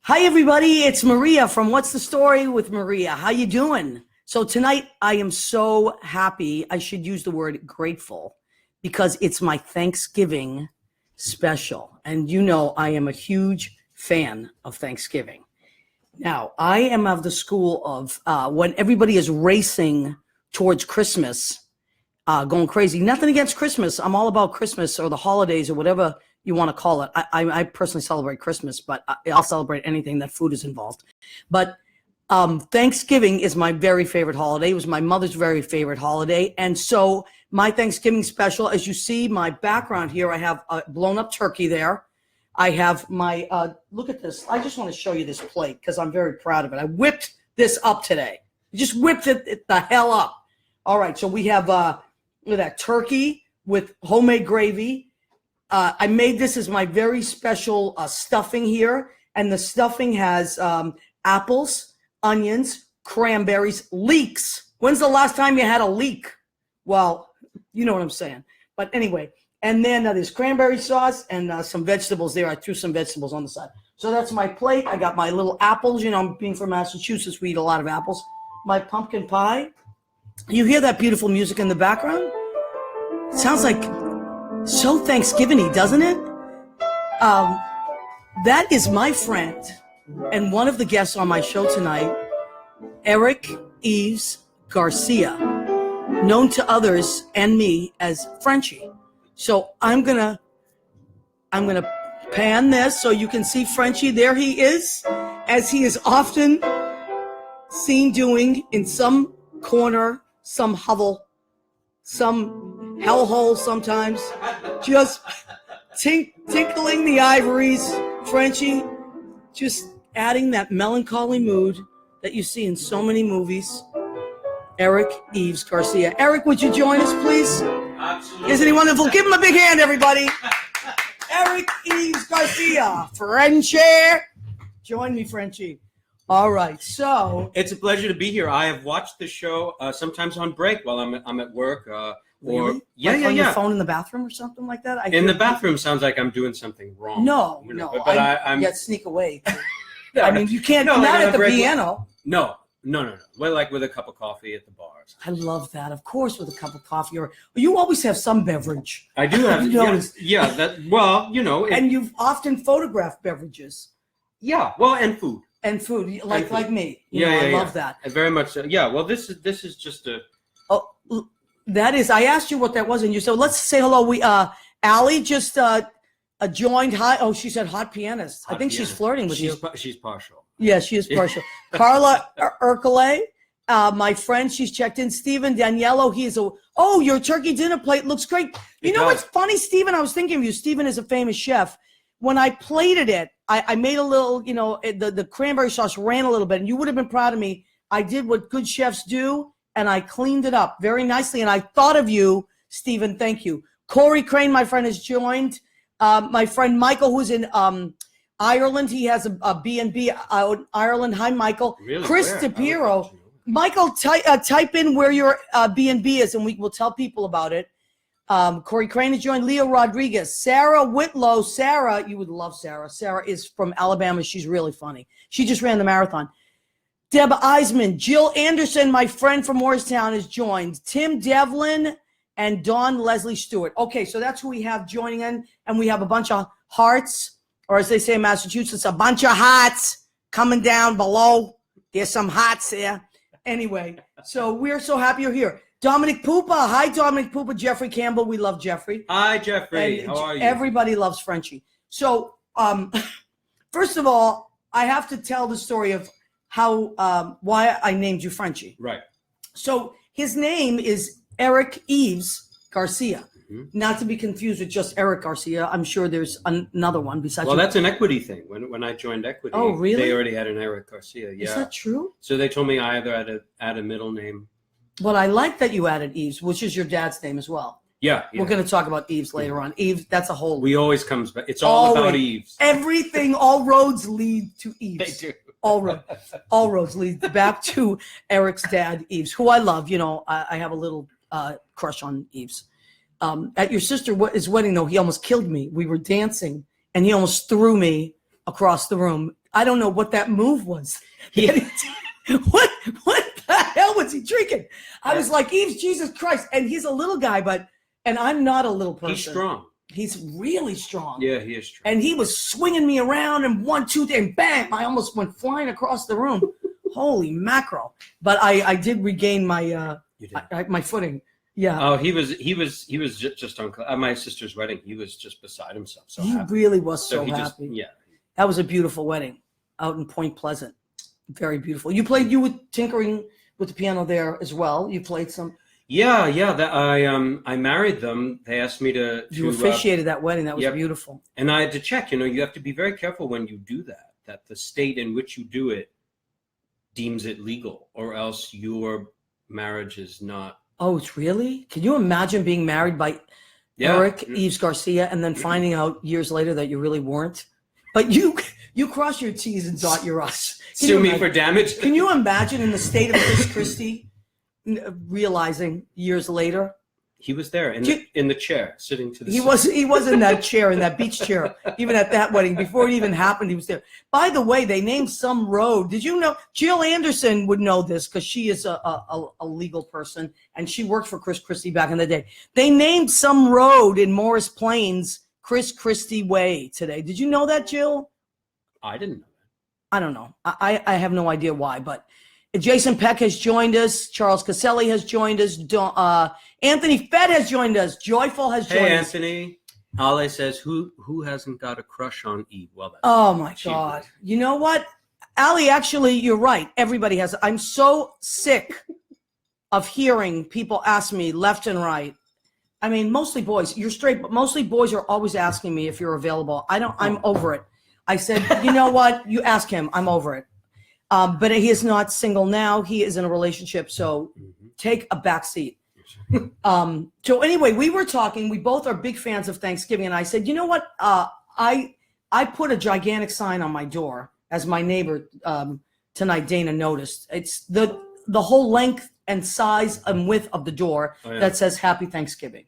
Hi, everybody. It's Maria from What's the Story with Maria. How you doing? So tonight, I am so happy. I should use the word grateful because it's my Thanksgiving special. And you know I am a huge fan of Thanksgiving. Now, I am of the school of when everybody is racing towards Christmas, going crazy. Nothing against Christmas. I'm all about Christmas or the holidays or whatever you want to call it. I personally celebrate Christmas, but I'll celebrate anything that food is involved. But Thanksgiving is my very favorite holiday. It was my mother's very favorite holiday. And so my Thanksgiving special, as you see my background here, I have a blown up turkey there. I have my, look at this. I just want to show you this plate because I'm very proud of it. I whipped this up today. Just whipped it the hell up. All right, so we have that turkey with homemade gravy. I made this as my very special stuffing here. And the stuffing has apples, onions, cranberries, leeks. When's the last time you had a leek? Well, you know what I'm saying. But anyway, and then there's cranberry sauce and some vegetables there. I threw some vegetables on the side. So that's my plate. I got my little apples. You know, being from Massachusetts, we eat a lot of apples. My pumpkin pie. You hear that beautiful music in the background? It sounds like so Thanksgiving-y, doesn't it? That is my friend and one of the guests on my show tonight, Eric Eves Garcia, known to others and me as Frenchie. So I'm gonna pan this so you can see Frenchie. There he is, as he is often seen doing in some corner, some hovel, some hellhole sometimes, just tinkling the ivories. Frenchie, just adding that melancholy mood that you see in so many movies. Eric Eves Garcia. Eric, would you join us, please? Absolutely. Isn't he wonderful? Give him a big hand, everybody. Eric Eves Garcia. Frenchie. Join me, Frenchie. All right, so. It's a pleasure to be here. I have watched the show sometimes on break while I'm at work. Really? Or yeah, like yeah, on yeah. your phone in the bathroom or something like that? In the bathroom sounds like I'm doing something wrong. No, you know, no. But I'm. Yet sneak away. No, I mean, you can't. no, Not like on at a the break. piano. No. Well, like with a cup of coffee at the bars. I love that. Of course, with a cup of coffee, or you always have some beverage. I do have. I've noticed. Yeah. That. Well, you know. And you've often photographed beverages Yeah. Well, and food. and food, like me. I love that. Very much so. Yeah. Well, this is just a. Oh, that is. I asked you what that was, and you said, "Let's say hello." We Allie just joined. Hi. Oh, she said hot pianist. I think she's flirting with you. She's partial. Yeah, she is partial. Carla Ercole, my friend, she's checked in. Stephen Daniello, your turkey dinner plate looks great. You know what's funny, Stephen? I was thinking of you. Stephen is a famous chef. When I plated it, I made a little, the cranberry sauce ran a little bit, and you would have been proud of me. I did what good chefs do, and I cleaned it up very nicely, and I thought of you, Stephen. Thank you. Corey Crane, my friend, has joined. My friend Michael, who's in Ireland, he has a B&B out in Ireland. Hi, Michael. Really? Chris Where? DePiero. Michael, type in where your B&B is, and we will tell people about it. Corey Crane has joined. Leo Rodriguez. Sarah Whitlow. Sarah, you would love Sarah. Sarah is from Alabama. She's really funny. She just ran the marathon. Deb Eisman. Jill Anderson, my friend from Morristown, has joined. Tim Devlin and Dawn Leslie Stewart. Okay, so that's who we have joining in, and we have a bunch of hearts. Or as they say in Massachusetts, a bunch of hearts coming down below. There's some hearts there. Anyway, so we're so happy you're here. Dominic Pupa. Hi, Dominic Pupa. Jeffrey Campbell. We love Jeffrey. Hi, Jeffrey. And how are you? Everybody loves Frenchie. So, first of all, I have to tell the story of how why I named you Frenchie. Right. So his name is Eric Eves Garcia. Mm-hmm. Not to be confused with just Eric Garcia. I'm sure there's another one besides. Well, you. that's an equity thing. When I joined Equity, Oh, really? They already had an Eric Garcia. Yeah. Is that true? So they told me I either add a middle name. Well, I like that you added Eves, which is your dad's name as well. Yeah. We're going to talk about Eves later on. Eves, that's a whole. We always comes back. It's all about Always. Eves. Everything, all roads lead to Eves. They do. All roads lead back to Eric's dad, Eves, who I love. I have a little crush on Eves. At your sister's wedding, though, he almost killed me. We were dancing, and he almost threw me across the room. I don't know what that move was. Yeah. What the hell was he drinking? I was like, Eves, Jesus Christ. And he's a little guy, and I'm not a little person. He's strong. He's really strong. Yeah, he is strong. And he was swinging me around and 1, 2, and bam, I almost went flying across the room. Holy mackerel. But I did regain my my footing. Yeah. Oh, he was just on at my sister's wedding. He was just beside himself. So he happy. really was so he happy. Yeah. That was a beautiful wedding out in Point Pleasant. Very beautiful. You were tinkering with the piano there as well. You played some. Yeah. That I married them. They asked me to You officiated that wedding. That was beautiful. And I had to check. You have to be very careful when you do that. That the state in which you do it deems it legal, or else your marriage is not. Oh, it's really? Can you imagine being married by Eric Eves Garcia and then finding out years later that you really weren't? But you cross your T's and dot your I's. Sue me for damage. Can you imagine in the state of Chris Christie realizing years later? He was there in the chair, sitting to the side. He was in that chair, in that beach chair, even at that wedding. Before it even happened, he was there. By the way, they named some road. Did you know? Jill Anderson would know this because she is a legal person, and she worked for Chris Christie back in the day. They named some road in Morris Plains Chris Christie Way today. Did you know that, Jill? I didn't know that. I don't know. I have no idea why, but Jason Peck has joined us. Charles Caselli has joined us. Anthony Fedd has joined us. Joyful has joined us. Hey, Anthony. Ale says, who hasn't got a crush on Eve? Well, that's oh, my God. You know what? Ali, actually, you're right. Everybody has. I'm so sick of hearing people ask me left and right. I mean, mostly boys. You're straight, but mostly boys are always asking me if you're available. I'm over it. I said, you know what? You ask him. I'm over it. But he is not single now. He is in a relationship. So take a back seat. So anyway, we were talking. We both are big fans of Thanksgiving. And I said, you know what? I put a gigantic sign on my door, as my neighbor tonight, Dana, noticed. It's the whole length and size and width of the door that says Happy Thanksgiving.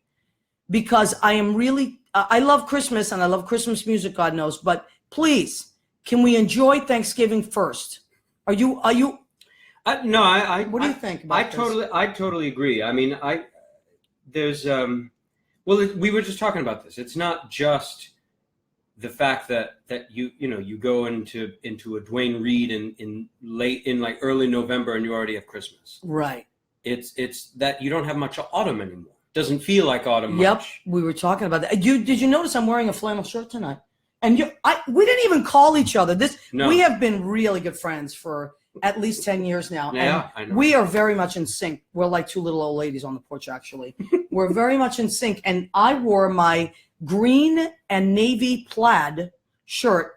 Because I am really, I love Christmas and I love Christmas music, God knows. But please, can we enjoy Thanksgiving first? Are you? No, I. What do you think about this? I totally agree. I mean, there's we were just talking about this. It's not just the fact that you go into a Duane Reade in like early November and you already have Christmas. Right. It's that you don't have much autumn anymore. Doesn't feel like autumn much. Yep, we were talking about that. Did you notice I'm wearing a flannel shirt tonight? And we didn't even call each other. We have been really good friends for at least 10 years now. Yeah, I know. We are very much in sync. We're like two little old ladies on the porch, actually. We're very much in sync. And I wore my green and navy plaid shirt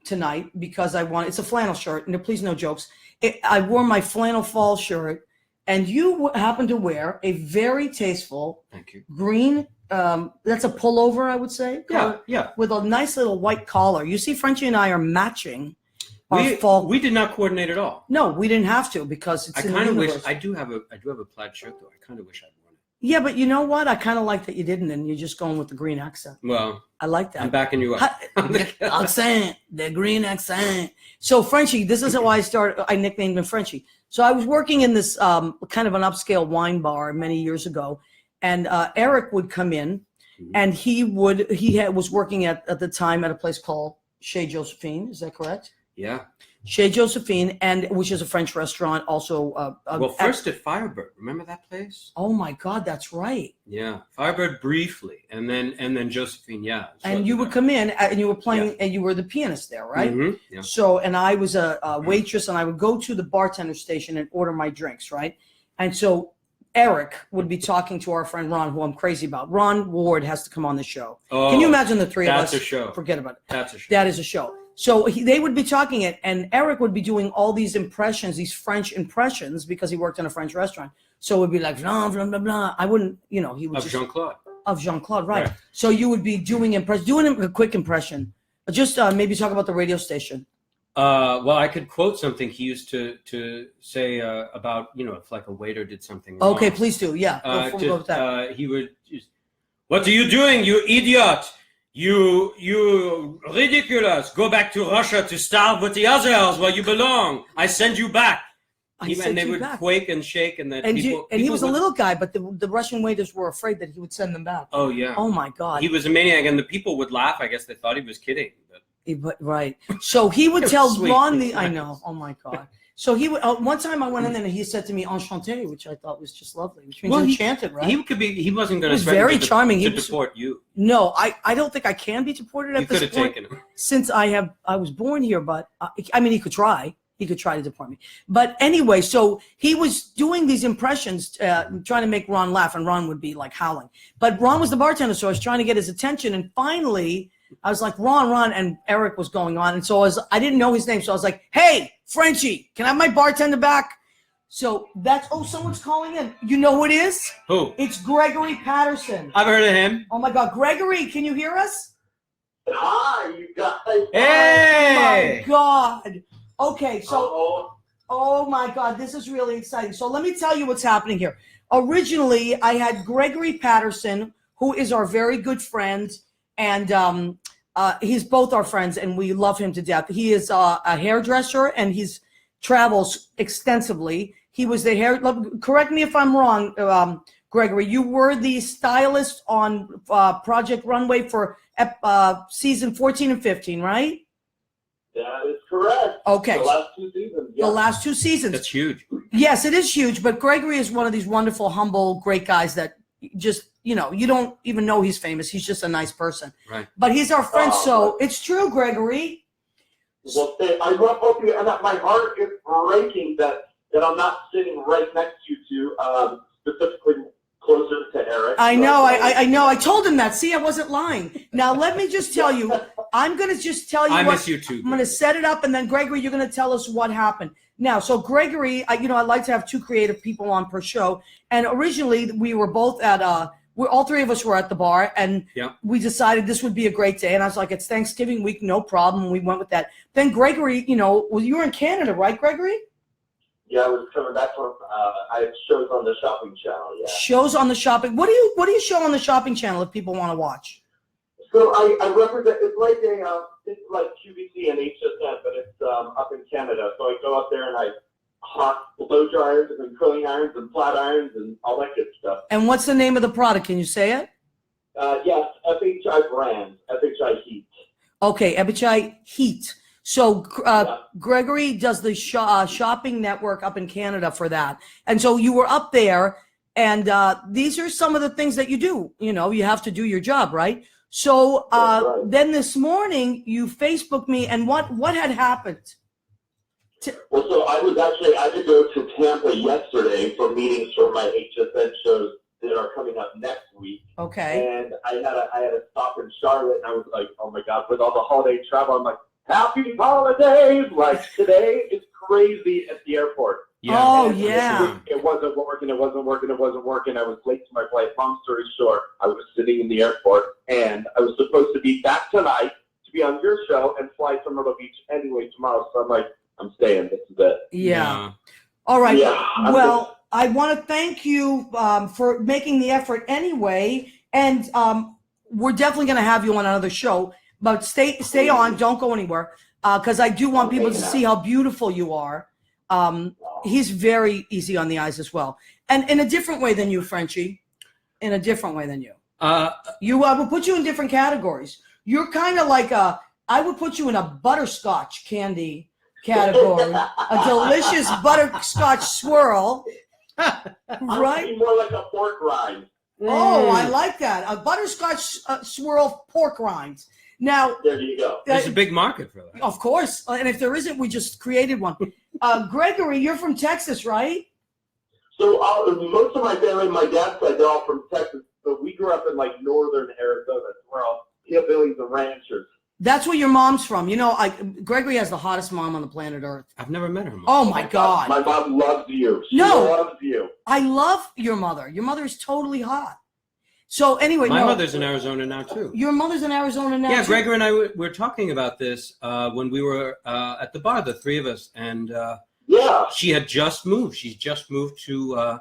tonight because it's a flannel shirt. And please, no jokes. I wore my flannel fall shirt. And you happen to wear a very tasteful Thank you. green, that's a pullover, I would say. Yeah. With a nice little white collar. You see, Frenchie and I are matching our fall. We did not coordinate at all. No, we didn't have to because it's in the universe. Wish I do have a plaid shirt though. I kind of wish I'd worn it. Yeah, but you know what? I kind of like that you didn't, and you're just going with the green accent. Well, I like that. I'm backing you up. Accent, the green accent. So Frenchie, this is how I nicknamed him Frenchie. So I was working in this kind of an upscale wine bar many years ago, and Eric would come in, and he was working at the time at a place called Chez Josephine. Is that correct? Yeah. Chez Josephine, which is a French restaurant, also. First at Firebird. Remember that place? Oh my God, that's right. Yeah, Firebird briefly, and then Josephine. Yeah. And you would come in, and you were playing, and you were the pianist there, right? Mm-hmm. Yeah. So, and I was a waitress, and I would go to the bartender station and order my drinks, right? And so Eric would be talking to our friend Ron, who I'm crazy about. Ron Ward has to come on the show. Oh, can you imagine the three of us? That's a show. Forget about it. That's a show. That is a show. So they would be talking it, and Eric would be doing all these impressions, these French impressions, because he worked in a French restaurant. So it would be like, blah, blah, blah, blah. I wouldn't, he would of Jean-Claude. Of Jean-Claude, right. So you would be doing a quick impression. Just maybe talk about the radio station. Well, I could quote something he used to say about, if like a waiter did something wrong. Okay, please do. Yeah, before we go with that. He would just, "What are you doing, you idiot? You ridiculous. Go back to Russia to starve with the others where you belong. I send you back. And they would quake and shake, and then he was a little guy, but the Russian waiters were afraid that he would send them back. Oh yeah. Oh my God. He was a maniac, and the people would laugh. I guess they thought he was kidding. Right. So he would tell Sweet. Ron I know. Oh my God. So he would. One time I went in there and he said to me "enchanté," which I thought was just lovely, which means enchanted, right? He could be. He wasn't going to. He was very charming. To deport you. No, I don't think I can be deported at this point. You could have taken him. Since I was born here, but I mean, he could try. He could try to deport me. But anyway, so he was doing these impressions, trying to make Ron laugh, and Ron would be like howling. But Ron was the bartender, so I was trying to get his attention. And finally, I was like, Ron, and Eric was going on. And so I didn't know his name. So I was like, hey, Frenchie, can I have my bartender back? So someone's calling in. You know who it is? Who? It's Gregory Patterson. I've heard of him. Oh my God. Gregory, can you hear us? Hi, you guys. Hey! Oh my God. Okay, so, oh my God, this is really exciting. So let me tell you what's happening here. Originally, I had Gregory Patterson, who is our very good friend, and he's both our friends, and we love him to death. He is a hairdresser, and he travels extensively. He was correct me if I'm wrong, Gregory, you were the stylist on Project Runway for season 14 and 15, right? That is correct. Okay. The last 2 seasons. Yeah. The last 2 seasons. That's huge. Yes, it is huge. But Gregory is one of these wonderful, humble, great guys that just, you don't even know he's famous. He's just a nice person. Right. But he's our friend. So it's true, Gregory. Well, I love both of you, and my heart is breaking that I'm not sitting right next to you two, specifically closer to Eric. I know. I know. I told him that. See, I wasn't lying. Now, let me just tell you. I'm going to just tell you I miss you too. I'm going to set it up, and then, Gregory, you're going to tell us what happened. Now, so Gregory, I like to have 2 creative people on per show. And originally, we were both at all 3 of us were at the bar, and we decided this would be a great day. And I was like, it's Thanksgiving week, no problem. And we went with that. Then Gregory, you were in Canada, right, Gregory? Yeah, I was coming back from. I have shows on the shopping channel. Yeah. Shows on the shopping. What do you show on the shopping channel if people want to watch? So I represent. It's like QVC and HSN, but it's up in Canada. So I go up there and I hot blow dryers and curling irons and flat irons and all that good stuff. And what's the name of the product? Can you say it? Yes, FHI brand, FHI Heat. Okay, FHI Heat. So Gregory does the shopping network up in Canada for that. And so you were up there, and these are some of the things that you do. You have to do your job, right? So right. Then this morning you Facebooked me, and what had happened? Well, so I had to go to Tampa yesterday for meetings for my HSN shows that are coming up next week. Okay. And I had a stop in Charlotte, and I was like, oh my God, with all the holiday travel, I'm like, happy holidays! Like, today is crazy at the airport. Yeah. Oh, And yeah. It wasn't working. I was late to my flight. Long story short, I was sitting in the airport, and I was supposed to be back tonight to be on your show and fly to Myrtle Beach anyway tomorrow. So I'm like, I'm staying. This is it. Yeah. All right. Yeah, well, I want to thank you for making the effort anyway, and we're definitely going to have you on another show. But stay on. Don't go anywhere, because I do want people to see how beautiful you are. He's very easy on the eyes as well, and in a different way than you, Frenchie. In a different way than you. I would put you in different categories. You're kind of like I would put you in a butterscotch candy category, a delicious butterscotch swirl. Right? I'm more like a pork rind. Oh, I like that. A butterscotch swirl pork rinds. Now, there you go. There's a big market for that. Of course. And if there isn't, we just created one. Gregory, you're from Texas, right? So most of my family, my dad's side, they're all from Texas. So we grew up in like northern Arizona. We're all hillbillies and ranchers. That's where your mom's from. Gregory has the hottest mom on the planet Earth. I've never met her mom. Oh my God. My mom loves you. She No. loves you. I love your mother. Your mother is totally hot. So anyway, My mother's in Arizona now too. Your mother's in Arizona now. Yeah, too? Gregory and I were talking about this when we were at the bar, the 3 of us, and Yeah. she had just moved. She's just moved to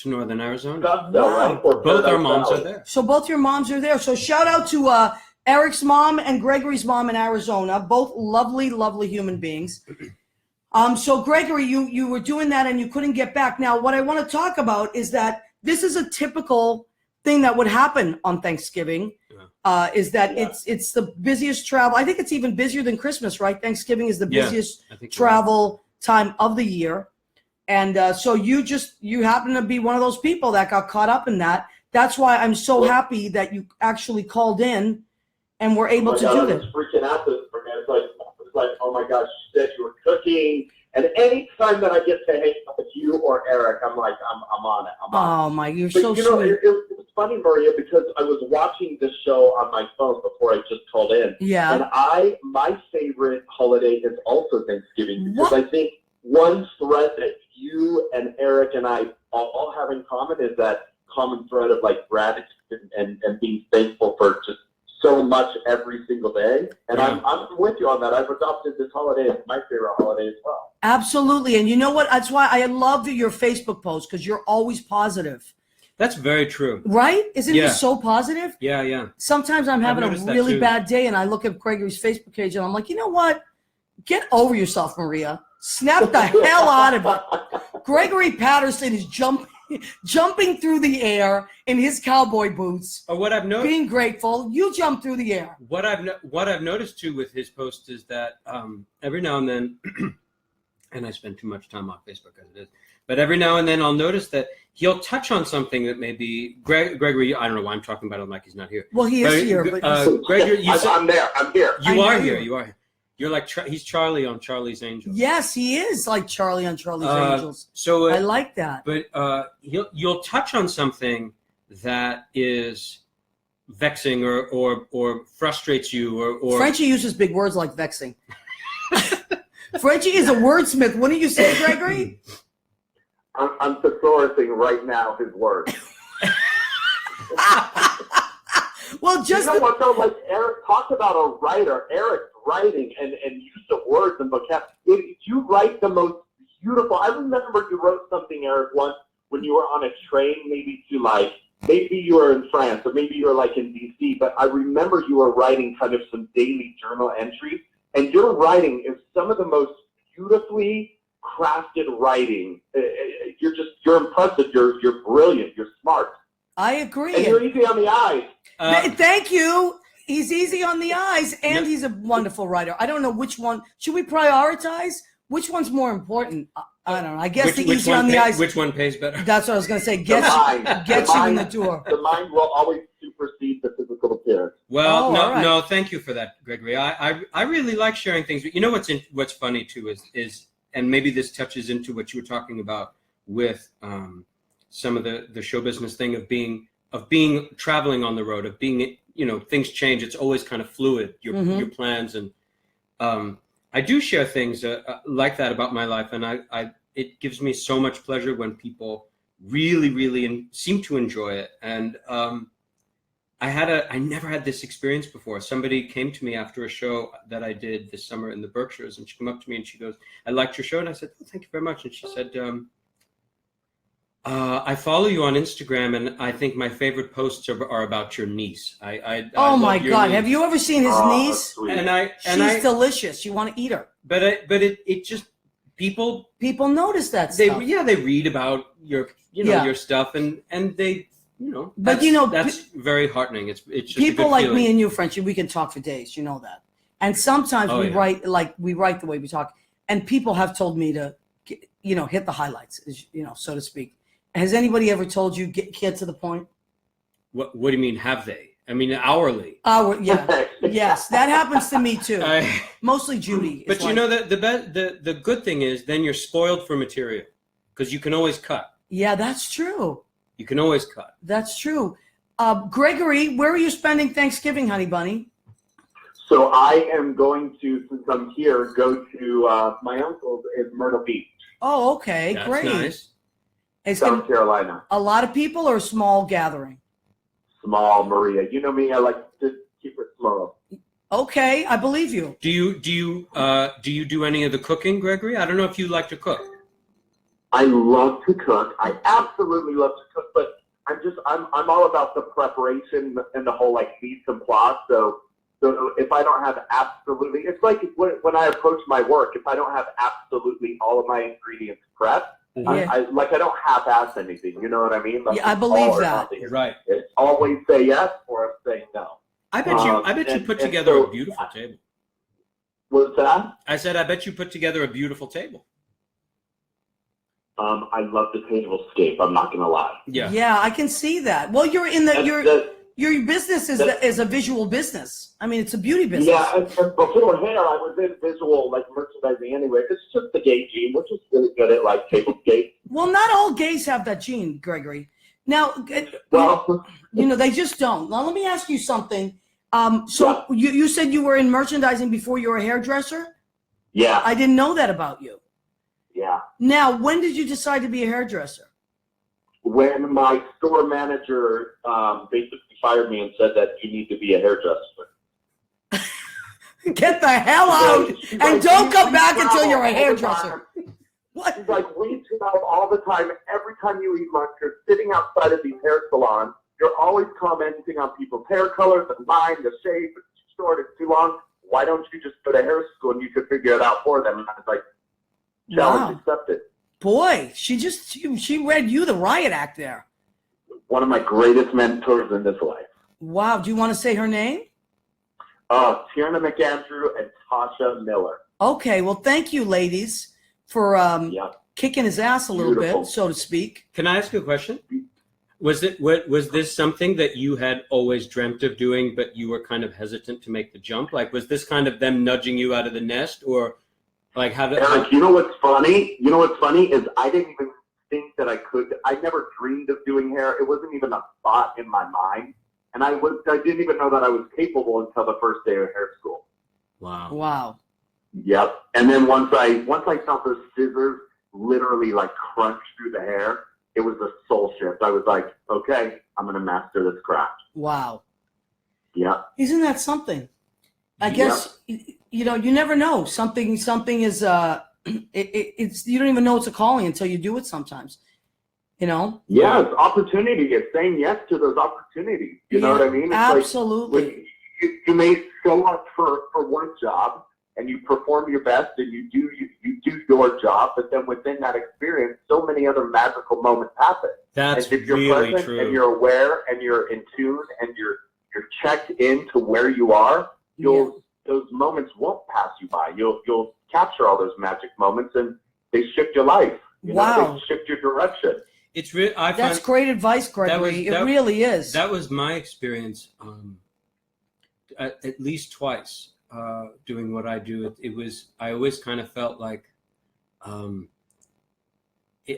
northern Arizona. Scottsdale, right? Or Both our Paradise moms Valley. are there. So both your moms are there. So shout out to Eric's mom and Gregory's mom in Arizona, both lovely, lovely human beings. So Gregory, you were doing that and you couldn't get back. Now, what I want to talk about is that this is a typical thing that would happen on Thanksgiving. Is that it's the busiest travel. I think it's even busier than Christmas, right? Thanksgiving is the busiest travel time of the year. And so you happen to be one of those people that got caught up in that. That's why I'm so happy that you actually called in and were able to do this. I was freaking out this for me. It's like, oh my gosh, you said you were cooking. And any time that I get to hang out with you or Eric, I'm like, I'm on it. Oh my, you're but so you know, sweet. it was funny, Maria, because I was watching this show on my phone before I just called in. Yeah. And my favorite holiday is also Thanksgiving, because I think one thread that you and Eric and I all have in common is that common thread of like gratitude and being thankful for just so much every single day. And I'm with you on that. I've adopted this holiday as my favorite holiday as well. Absolutely. And you know what? That's why I love your Facebook posts, because you're always positive. That's very true. Right? Isn't it so positive? Yeah, yeah. Sometimes I'm having a really bad day and I look at Gregory's Facebook page and I'm like, you know what? Get over yourself, Maria. Snap the hell out of it. Gregory Patterson is jumping through the air in his cowboy boots. What I've noticed, being grateful, you jump through the air. What I've noticed too with his posts is that every now and then, and I spend too much time on Facebook as it is, but every now and then I'll notice that he'll touch on something that maybe Gregory. I don't know why I'm talking about him like he's not here. Well, he is here, but Gregory, I'm there. I'm here. You are here. You are here. You're like he's Charlie on Charlie's Angels. Yes, he is like Charlie on Charlie's Angels. So I like that. But you'll touch on something that is vexing or frustrates you or Frenchie uses big words like vexing. Frenchie is a wordsmith. Wouldn't you say, Gregory? I'm thesaurussing right now his words. Well, just you know what though? Like Eric talked about a writer. Eric's writing and use of words and vocabulary. You write the most beautiful. I remember you wrote something, Eric, once when you were on a train, maybe you were in France or maybe you were like in DC. But I remember you were writing kind of some daily journal entries, and your writing is some of the most beautifully crafted writing. You're impressive. You're brilliant. You're smart. I agree. And you're easy on the eyes. Thank you. He's easy on the eyes, and he's a wonderful writer. I don't know which one. Should we prioritize? Which one's more important? I don't know. I guess the easy on the eyes. Which one pays better? That's what I was going to say. Get you in the door. The mind will always supersede the physical appearance. Well, no, thank you for that, Gregory. I really like sharing things. You know what's funny too is and maybe this touches into what you were talking about with some of the show business thing of being traveling on the road, of being, things change. It's always kind of fluid, your plans. And I do share things like that about my life. And it gives me so much pleasure when people really, really seem to enjoy it. And I never had this experience before. Somebody came to me after a show that I did this summer in the Berkshires, and she came up to me and she goes, "I liked your show." And I said, "Oh, thank you very much." And she said, I follow you on Instagram, and I think my favorite posts are about your niece. Oh my God! Have you ever seen his niece? She's delicious. You want to eat her. But it just people notice that stuff. They read about your your stuff, and they But that's very heartening. It's just people like me and you, Frenchie. We can talk for days. You know that. And sometimes we write the way we talk, and people have told me to hit the highlights, so to speak. Has anybody ever told you get to the point? What do you mean? Have they? I mean, hourly. Yes, that happens to me too. Mostly Judy. But the good thing is then you're spoiled for material because you can always cut. Yeah, that's true. You can always cut. That's true. Gregory, where are you spending Thanksgiving, honey bunny? So I am going to, since I'm here, go to my uncle's in Myrtle Beach. Oh, okay, that's great. Nice. South Carolina. A lot of people or a small gathering? Small, Maria. You know me. I like to keep it small. Okay, I believe you. Do you do any of the cooking, Gregory? I don't know if you like to cook. I love to cook. I absolutely love to cook, but I'm all about the preparation and the whole mise en place. So So if I don't have absolutely, it's like when I approach my work, if I don't have absolutely all of my ingredients prepped, Yeah. I don't half-ass anything. You know what I mean? Like, Yeah, I it's believe all or that. nothing. Right. It's always say yes or say no. I bet you And- put and together so- a beautiful table. What's that? I said, I bet you put together a beautiful table. I love the tablescape. I'm not gonna lie. Yeah. Yeah, I can see that. Well, you're in the your business is a visual business. I mean, it's a beauty business. Yeah, and before hair, I was in visual like merchandising anyway. It's just the gay gene, which is really good at like tablescape. Well, not all gays have that gene, Gregory. Now, Well, you know, they just don't. Now, let me ask you something. So you said you were in merchandising before you were a hairdresser? yeah, I didn't know that about you. yeah. Now, when did you decide to be a hairdresser? When my store manager basically fired me and said that you need to be a hairdresser. Get the hell out She's and like, don't "We come back travel until you're a all the hairdresser. time." What? She's like, we travel all the time. Every time you eat lunch, you're sitting outside of these hair salons. You're always commenting on people's hair colors and mine, the shape, it's too short, it's too long. Why don't you just go to hair school and you could figure it out for them? And I was like, challenge accepted. Boy, she read you the riot act there. One of my greatest mentors in this life. Wow. Do you want to say her name? Tierna McAndrew and Tasha Miller. Okay. Well, thank you, ladies, for Yeah. kicking his ass a little Beautiful. bit, so to speak. Can I ask you a question? Was this something that you had always dreamt of doing, but you were kind of hesitant to make the jump? Like, was this kind of them nudging you out of the nest, or like how did? Eric, you know what's funny? You know what's funny is I didn't even think that I could. I never dreamed of doing hair. It wasn't even a thought in my mind, and I didn't even know that I was capable until the first day of hair school. Wow. Wow. Yep. And then once I felt those scissors literally like crunch through the hair, it was a soul shift. I was like, okay, I'm gonna master this craft. Wow. Yeah. Isn't that something? I guess you know, you never know. Something is it's you don't even know it's a calling until you do it sometimes. You know? Yeah, it's opportunity. It's saying yes to those opportunities. You know what I mean? It's absolutely. Like you may show up for one job and you perform your best and you do your job, but then within that experience, so many other magical moments happen. That's and if you're really present true. and you're aware and you're in tune and you're checked into where you are, those moments won't pass you by. You'll capture all those magic moments and they shift your life. You know, they shift your direction. It's really. That's great advice, Gregory. It really is. That was my experience. At least twice doing what I do. It was. I always kind of felt like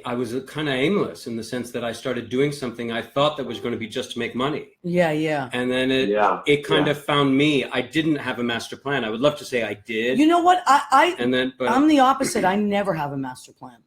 I was kind of aimless in the sense that I started doing something I thought that was going to be just to make money. Yeah. And then it kind of found me. I didn't have a master plan. I would love to say I did. You know what? But I'm the opposite. I never have a master plan.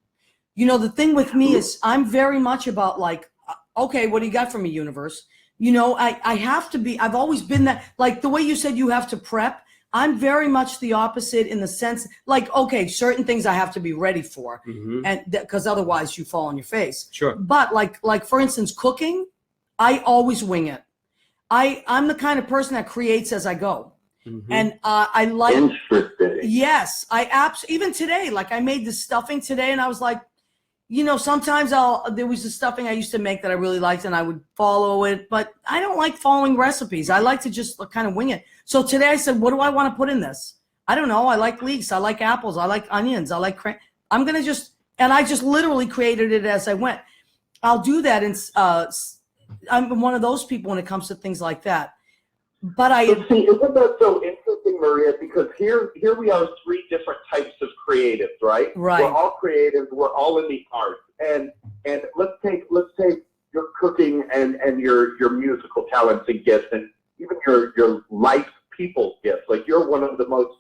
You know, the thing with me is I'm very much about like, okay, what do you got for me, universe? You know, I have to be, I've always been that, like the way you said you have to prep, I'm very much the opposite in the sense, like, okay, certain things I have to be ready for, and because otherwise you fall on your face. Sure. But like for instance, cooking, I always wing it. I'm the kind of person that creates as I go. And I like, interesting. Yes, even today, like I made this stuffing today and I was like, you know, sometimes there was a stuffing I used to make that I really liked and I would follow it, but I don't like following recipes. I like to just kind of wing it. So today I said, what do I want to put in this? I don't know. I like leeks. I like apples. I like onions. I like I'm going to and I just literally created it as I went. I'll do that. And I'm one of those people when it comes to things like that. But see, isn't that so interesting, Maria? Because here we are, three different types of creatives, right? Right. We're all creatives. We're all in the arts, and let's take your cooking and your musical talents and gifts, and even your life people's gifts. Like you're one of the most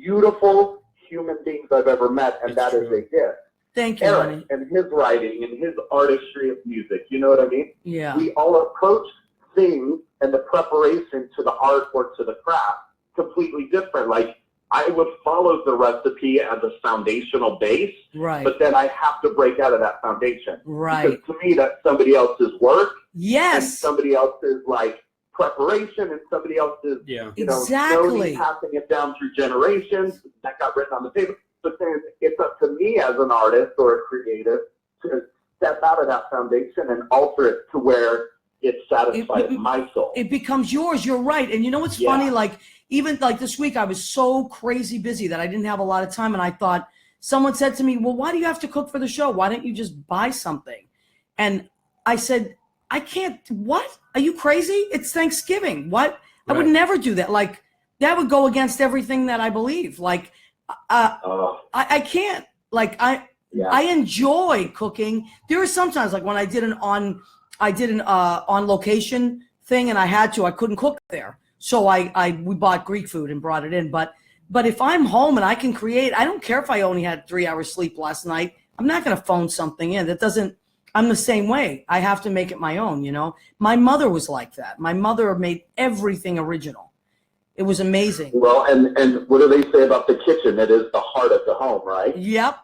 beautiful human beings I've ever met, and that is a gift. Thank you, Eric honey. and his writing and his artistry of music. You know what I mean? Yeah. We all approach things and the preparation to the art or to the craft completely different. Like I would follow the recipe as a foundational base, Right. but then I have to break out of that foundation. Right. Because to me, that's somebody else's work. Yes. And somebody else's like preparation and somebody else's, Yeah. Exactly. slowly passing it down through generations. That got written on the paper. But then it's up to me as an artist or a creative to step out of that foundation and alter it to where it satisfies my soul. It becomes yours. You're right. And you know what's funny? Like, even like this week, I was so crazy busy that I didn't have a lot of time. And I thought, someone said to me, well, why do you have to cook for the show? Why don't you just buy something? And I said, I can't. What? Are you crazy? It's Thanksgiving. What? Right. I would never do that. Like, that would go against everything that I believe. Like, I can't. Like, I enjoy cooking. There are sometimes, like when I did an on location thing, and I couldn't cook there, so we bought Greek food and brought it in. But if I'm home and I can create, I don't care if I only had 3 hours sleep last night. I'm not going to phone something in. That doesn't. I'm the same way. I have to make it my own. My mother was like that. My mother made everything original. It was amazing. Well, and what do they say about the kitchen? It is the heart of the home, right? Yep.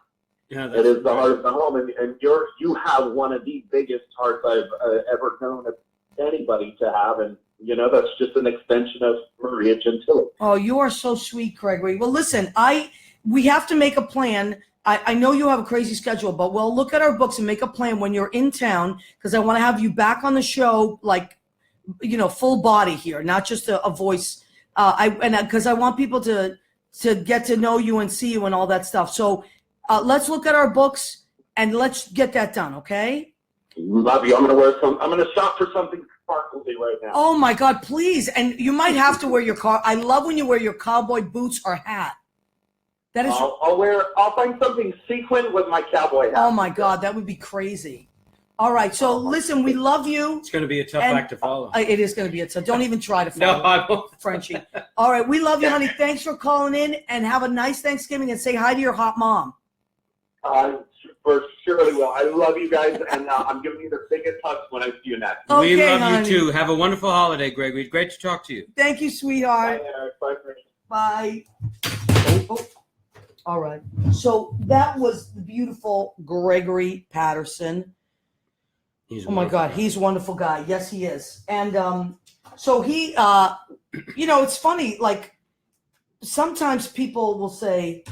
Yeah, it is the heart of the home, and you have one of the biggest hearts I've ever known of anybody to have, and that's just an extension of Maria Gentili. Oh, you are so sweet, Gregory. Well, listen, we have to make a plan. I know you have a crazy schedule, but we'll look at our books and make a plan when you're in town, because I want to have you back on the show, like, full body here, not just a voice. Because I want people to get to know you and see you and all that stuff. So let's look at our books and let's get that done, okay? Love you. I'm gonna shop for something sparkly right now. Oh my God, please! And you might have to wear your I love when you wear your cowboy boots or hat. That is. I'll find something sequined with my cowboy hat. Oh my God, that would be crazy. All right, so listen, we love you. It's going to be a tough act to follow. It is going to be a tough. Don't even try to follow. No, I won't. Frenchie. All right, we love you, honey. Thanks for calling in, and have a nice Thanksgiving, and say hi to your hot mom. For surely will. I love you guys, and I'm giving you the biggest hug when I see you next. Okay, we love honey. you too. Have a wonderful holiday, Gregory. Great to talk to you. Thank you, sweetheart. Bye, Eric. Bye, Frenchie. Bye. Oh. All right. So that was the beautiful Gregory Patterson. He's Oh my God, he's a wonderful guy. Yes, he is. And so he, it's funny. Like, sometimes people will say,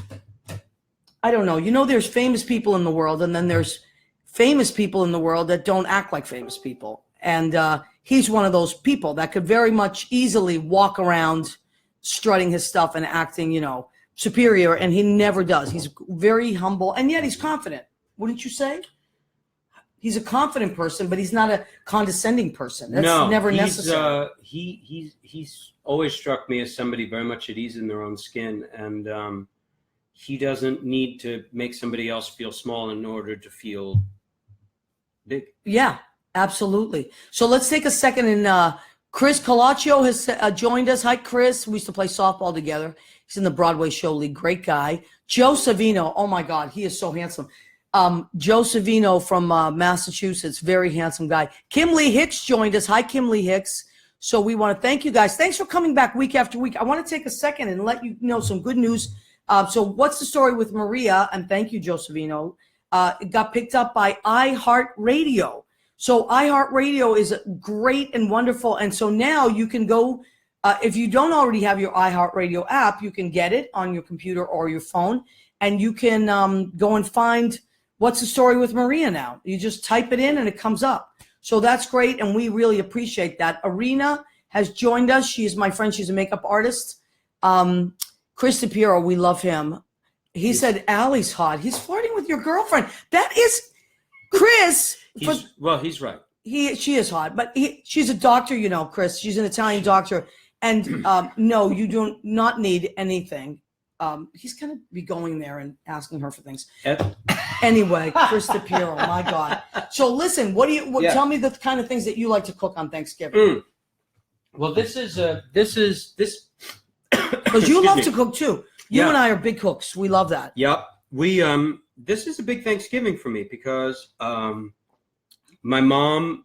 I don't know. There's famous people in the world, and then there's famous people in the world that don't act like famous people. And he's one of those people that could very much easily walk around strutting his stuff and acting, superior, and he never does. He's very humble, and yet he's confident. Wouldn't you say? He's a confident person, but he's not a condescending person. That's never necessary. He's always struck me as somebody very much at ease in their own skin, and he doesn't need to make somebody else feel small in order to feel big. Yeah, absolutely. So let's take a second, and Chris Colaccio has joined us. Hi, Chris. We used to play softball together. He's in the Broadway Show League. Great guy. Joe Savino. Oh my God, he is so handsome. Joe Savino from Massachusetts, very handsome guy. Kim Lee Hicks joined us. Hi, Kim Lee Hicks. So we want to thank you guys. Thanks for coming back week after week. I want to take a second and let you know some good news. So what's the story with Maria? And thank you, Joe Savino. It got picked up by iHeartRadio. So iHeartRadio is great and wonderful. And so now you can go, if you don't already have your iHeartRadio app, you can get it on your computer or your phone. And you can go and find What's the Story with Maria now. You just type it in and it comes up. So that's great. And we really appreciate that. Arena has joined us. She is my friend. She's a makeup artist. Chris DePiero, we love him. He said, Allie's hot. He's flirting with your girlfriend. That is Chris. He's right. She is hot, but she's a doctor, Chris. She's an Italian doctor. And no, you do not need anything. He's going to be going there and asking her for things. Anyway, Chris DePiero, my God. So listen, tell me the kind of things that you like to cook on Thanksgiving. Well, this is because you love to cook too. You and I are big cooks. We love that. Yep. This is a big Thanksgiving for me because my mom,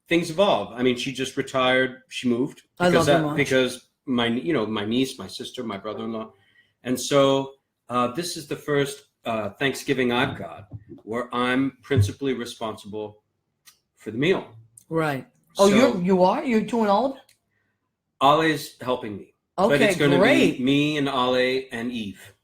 things evolve. She just retired. She moved because my niece, my sister, my brother-in-law. And so this is the first Thanksgiving I've got where I'm principally responsible for the meal. Right. Oh, So you're doing all of it? Ollie's helping me. But Okay, it's going to great. be me and Ollie and Eve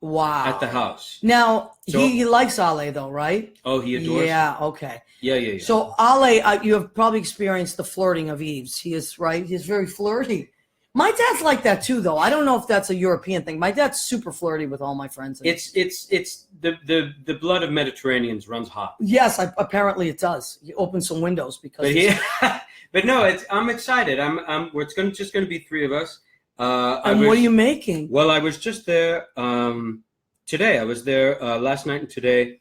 Wow. at the house. Now, So- he likes Ale though, right? Oh, he adores. Yeah, okay. Yeah. So Ale, you have probably experienced the flirting of Eve's. He is, right? He's very flirty. My dad's like that too, though. I don't know if that's a European thing. My dad's super flirty with all my friends. It's the blood of Mediterraneans runs hot. Yes, apparently it does. You open some windows because. But no, I'm excited. It's just going to be three of us. And what are you making? Well, I was just there today. I was there last night and today.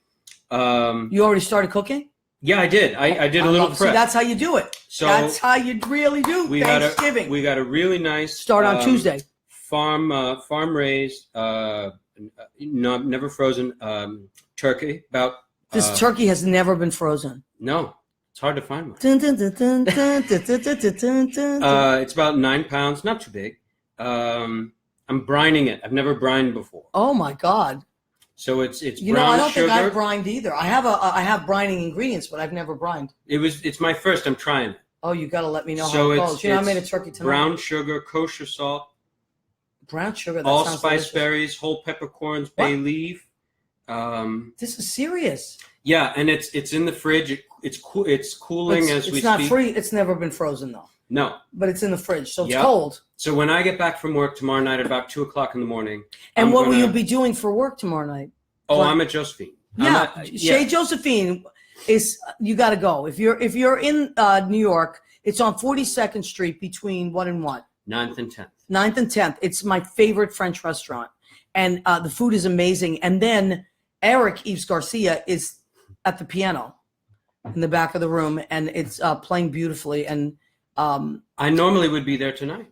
You already started cooking? Yeah, I did. I did a little prep. See, that's how you do it. So that's how you really do Thanksgiving. We got a really nice Start on Tuesday. Farm raised, never frozen turkey. About This turkey has never been frozen. No, it's hard to find one. Dun, dun, dun, dun, dun, dun, dun, dun, dun, dun. It's about 9 pounds, not too big. I'm brining it. I've never brined before. Oh my God! So it's You brown know, I don't sugar. think I've brined either. I have brining ingredients, but I've never brined. It's my first. I'm trying it. Oh, you got to let me know So how it it's- goes. You know, I it's made a turkey tonight. Brown sugar, kosher salt, Brown sugar. That allspice sounds delicious. berries, whole peppercorns, What? bay leaf. This is serious. Yeah, and it's in the fridge. It's cool. It's cooling as we It's not speak. free. It's never been frozen though. No. But it's in the fridge, so it's Yep. cold. So when I get back from work tomorrow night at about 2:00 in the morning. And I'm what will gonna- you be doing for work tomorrow night? Oh, What? I'm at Josephine. Yeah, Chez Josephine is. You got to go if you're in New York. It's on 42nd Street between what and what? 9th and 10th. 9th and 10th. It's my favorite French restaurant, and the food is amazing. And then Eric Yves Garcia is at the piano in the back of the room, and it's playing beautifully. And I normally would be there tonight.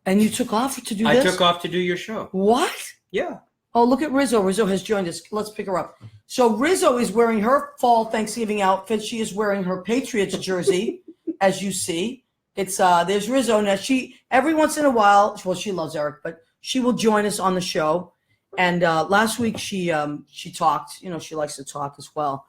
you took off to do I this? took off to do your show. What? Yeah. Oh, look at Rizzo. Rizzo has joined us. Let's pick her up. So Rizzo is wearing her fall Thanksgiving outfit. She is wearing her Patriots jersey, as you see. It's there's Rizzo. Now every once in a while, well, she loves Eric, but she will join us on the show. And last week she talked. You know, she likes to talk as well.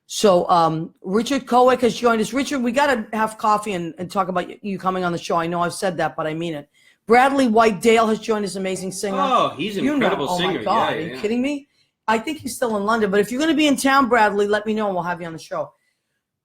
So Richard Kowick has joined us. Richard, we got to have coffee and talk about you coming on the show. I know I've said that, but I mean it. Bradley White Dale has joined us, amazing singer. Oh, he's an incredible Oh singer. my God, Yeah, are you yeah. kidding me? I think he's still in London, but if you're going to be in town, Bradley, let me know and we'll have you on the show.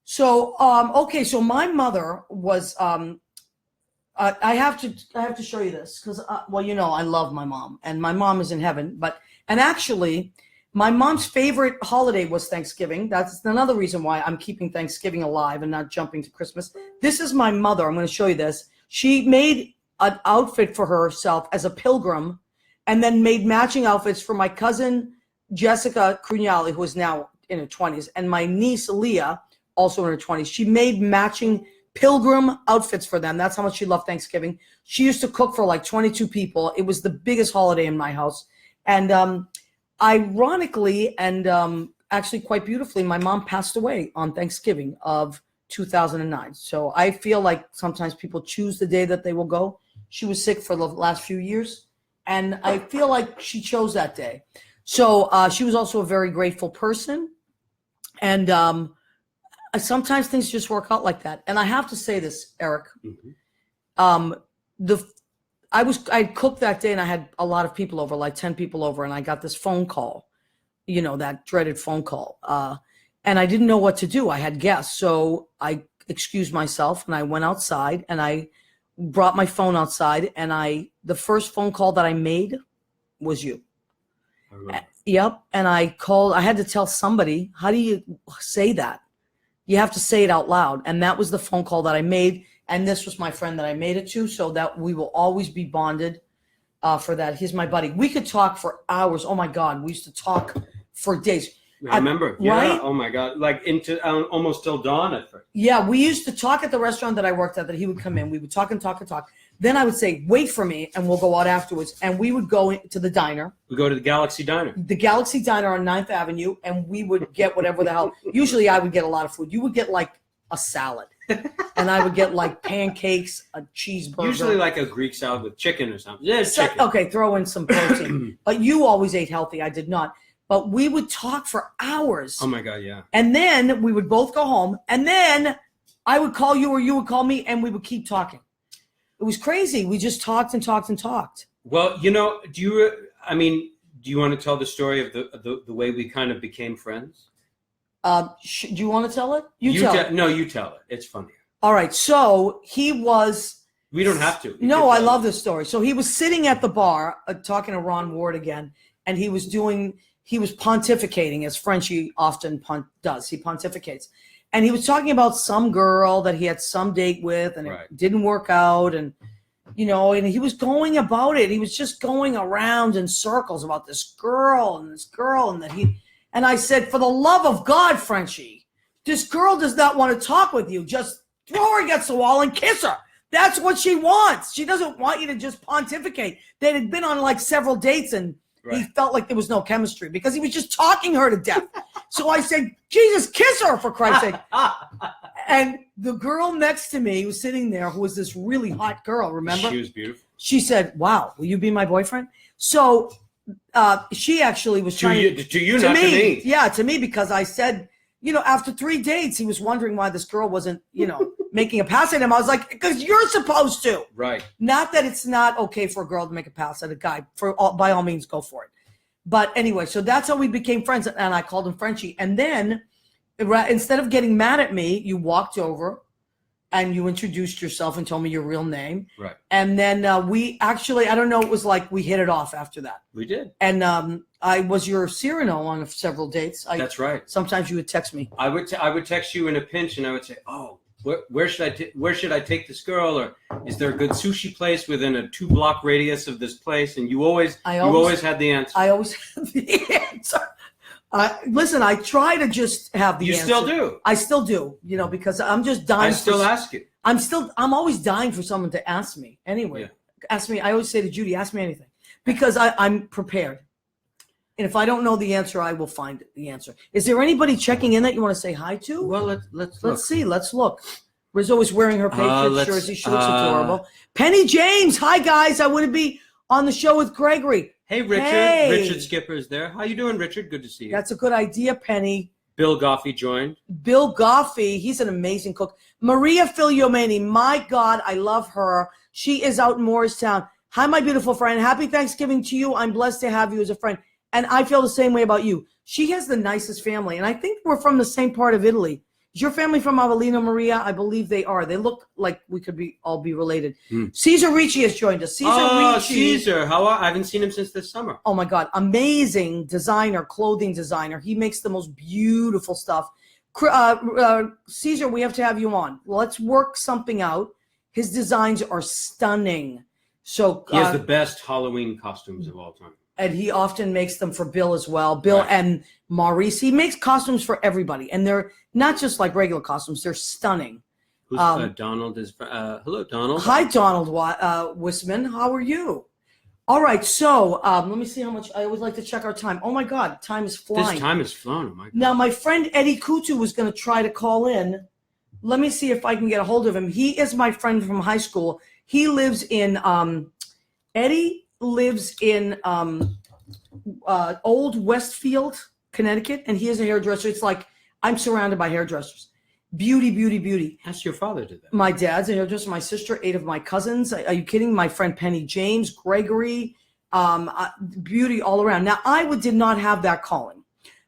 So, okay, so my mother was. I have to show you this because, well, you know, I love my mom, and my mom is in heaven. And actually, my mom's favorite holiday was Thanksgiving. That's another reason why I'm keeping Thanksgiving alive and not jumping to Christmas. This is my mother. I'm going to show you this. She made an outfit for herself as a pilgrim, and then made matching outfits for my cousin Jessica Crugnali, who is now in her 20s, and my niece Leah, also in her 20s. She made matching pilgrim outfits for them. That's how much she loved Thanksgiving. She used to cook for like 22 people. It was the biggest holiday in my house. And ironically, and actually quite beautifully, my mom passed away on Thanksgiving of 2009. So I feel like sometimes people choose the day that they will go. She was sick for the last few years, and I feel like she chose that day. So she was also a very grateful person. And sometimes things just work out like that. And I have to say this, Eric. Mm-hmm. I cooked that day and I had a lot of people over, like 10 people over, and I got this phone call, you know, that dreaded phone call. And I didn't know what to do. I had guests. So I excused myself and I went outside and I brought my phone outside, and the first phone call that I made was you. I remember. Yep. And I had to tell somebody, how do you say that? You have to say it out loud. And that was the phone call that I made. And this was my friend that I made it to, so that we will always be bonded for that. He's my buddy. We could talk for hours. Oh my God. We used to talk for days. I remember. Yeah. Right? Oh my God. Like into almost till dawn at first. Yeah. We used to talk at the restaurant that I worked at, that he would come in. We would talk and talk and talk. Then I would say, wait for me, and we'll go out afterwards. And we would go to the diner. We go to the Galaxy Diner. The Galaxy Diner on 9th Avenue, and we would get whatever the hell. Usually I would get a lot of food. You would get like a salad, and I would get like pancakes, a cheeseburger. Usually like a Greek salad with chicken or something. Yeah, chicken. Okay, throw in some protein. But you always ate healthy. I did not. But we would talk for hours. Oh my God, yeah. And then we would both go home. And then I would call you or you would call me, and we would keep talking. It was crazy. We just talked and talked and talked. Well, do you want to tell the story of the way we kind of became friends? Do you want to tell it? You tell it. No, you tell it. It's funnier. All right. So he was. We don't have to. No, I love this story. So he was sitting at the bar talking to Ron Ward again, and he was pontificating, as Frenchie often does. He pontificates. And he was talking about some girl that he had some date with, and it didn't work out. And, and he was going about it. He was just going around in circles about this girl, and I said, for the love of God, Frenchie, this girl does not want to talk with you. Just throw her against the wall and kiss her. That's what she wants. She doesn't want you to just pontificate. They had been on like several dates, and he felt like there was no chemistry because he was just talking her to death. So I said, Jesus, kiss her, for Christ's sake. And the girl next to me was sitting there, who was this really hot girl, remember? She was beautiful. She said, wow, will you be my boyfriend? So she actually was trying to me. Yeah, to me, because I said, after 3 dates, he was wondering why this girl wasn't, making a pass at him. I was like, because you're supposed to. Right. Not that it's not okay for a girl to make a pass at a guy. By all means, go for it. But anyway, so that's how we became friends, and I called him Frenchie. And then, instead of getting mad at me, you walked over and you introduced yourself and told me your real name. Right. And then we actually, I don't know, it was like we hit it off after that. We did. And I was your Cyrano on several dates. That's right. Sometimes you would text me. I would text you in a pinch, and I would say, oh, where should I take this girl, or is there a good sushi place within a 2-block radius of this place? And you always had the answer. I always had the answer. Listen, I try to just have the answer. You still do. I still do, because I'm just dying. I still ask you. I'm always dying for someone to ask me. Anyway, ask me. I always say to Judy, ask me anything, because I'm prepared. And if I don't know the answer, I will find the answer. Is there anybody checking in that you want to say hi to? Well, let's see. Let's look. Rizzo is wearing her Patriots jersey. She looks adorable. Penny James. Hi, guys. I wouldn't be on the show with Gregory. Hey, Richard. Hey. Richard Skipper is there. How you doing, Richard? Good to see you. That's a good idea, Penny. Bill Goffey joined. Bill Goffey. He's an amazing cook. Maria Filiomeni. My God, I love her. She is out in Morristown. Hi, my beautiful friend. Happy Thanksgiving to you. I'm blessed to have you as a friend. And I feel the same way about you. She has the nicest family. And I think we're from the same part of Italy. Is your family from Avellino, Maria? I believe they are. They look like we could all be related. Cesar Ricci has joined us. Cesar. I haven't seen him since this summer. Oh, my God. Amazing designer, clothing designer. He makes the most beautiful stuff. Cesar, we have to have you on. Let's work something out. His designs are stunning. So he has the best Halloween costumes of all time. And he often makes them for Bill as well. Bill and Maurice. He makes costumes for everybody. And they're not just like regular costumes. They're stunning. Who's Donald is. Hello, Donald. Hi, Donald Wisman. How are you? All right. So let me see how much. I always like to check our time. Oh, my God. Time is flying. This time is flown. Oh, my God. Now, my friend Eddie Kutu was going to try to call in. Let me see if I can get a hold of him. He is my friend from high school. He lives in Eddie lives in Old Westfield, Connecticut, and he is a hairdresser. It's like I'm surrounded by hairdressers. Beauty, beauty, beauty. Ask your father to do that. My dad's a hairdresser, my sister, 8 of my cousins. Are you kidding? My friend Penny James, Gregory, beauty all around. Now, I did not have that calling.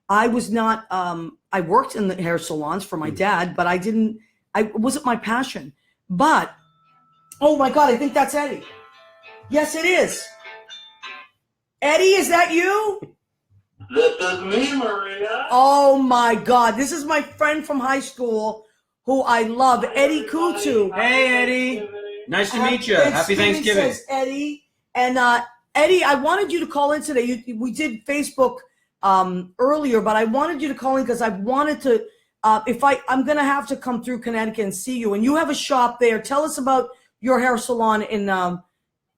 I was not, I worked in the hair salons for my dad, but it wasn't my passion. But, oh my God, I think that's Eddie. Yes, it is. Eddie, is that you? This is me, Maria. Oh my God, this is my friend from high school who I love, Eddie Kutu. Hey, Eddie. Nice to meet you. Happy Thanksgiving. Says Eddie. And Eddie, I wanted you to call in today. We did Facebook earlier, but I wanted you to call in because I wanted to, I'm going to have to come through Connecticut and see you. And you have a shop there. Tell us about your hair salon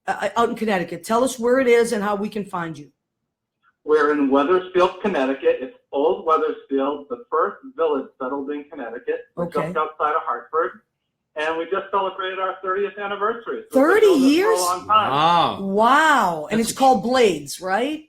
out in Connecticut. Tell us where it is and how we can find you. We're in Wethersfield, Connecticut. It's Old Wethersfield, the first village settled in Connecticut. We're just outside of Hartford. And we just celebrated our 30th anniversary. So 30 years? For a long time. Wow. And it's called Blades, right?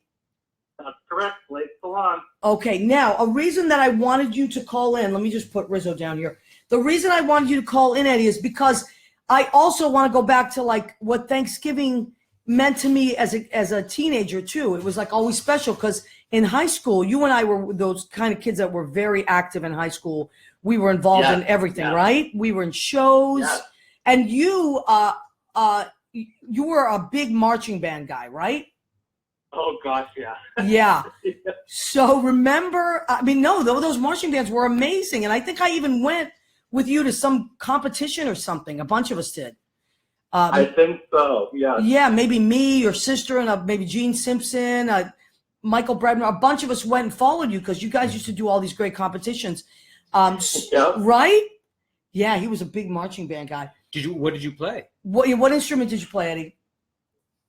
That's correct. Blades Salon. Okay. Now, a reason that I wanted you to call in, let me just put Rizzo down here. The reason I wanted you to call in, Eddie, is because I also want to go back to like what Thanksgiving meant to me as a teenager too. It was like always special because in high school, you and I were those kind of kids that were very active in high school. We were involved in everything, right? We were in shows, and you were a big marching band guy, right? Oh gosh, yeah. Yeah. So remember, I mean, no, those marching bands were amazing, and I think I even went with you to some competition or something. A bunch of us did. I think so. Yeah. Yeah, maybe me, your sister, and maybe Gene Simpson, Michael Brebner. A bunch of us went and followed you because you guys used to do all these great competitions. Right? Yeah, he was a big marching band guy. What did you play? What instrument did you play, Eddie?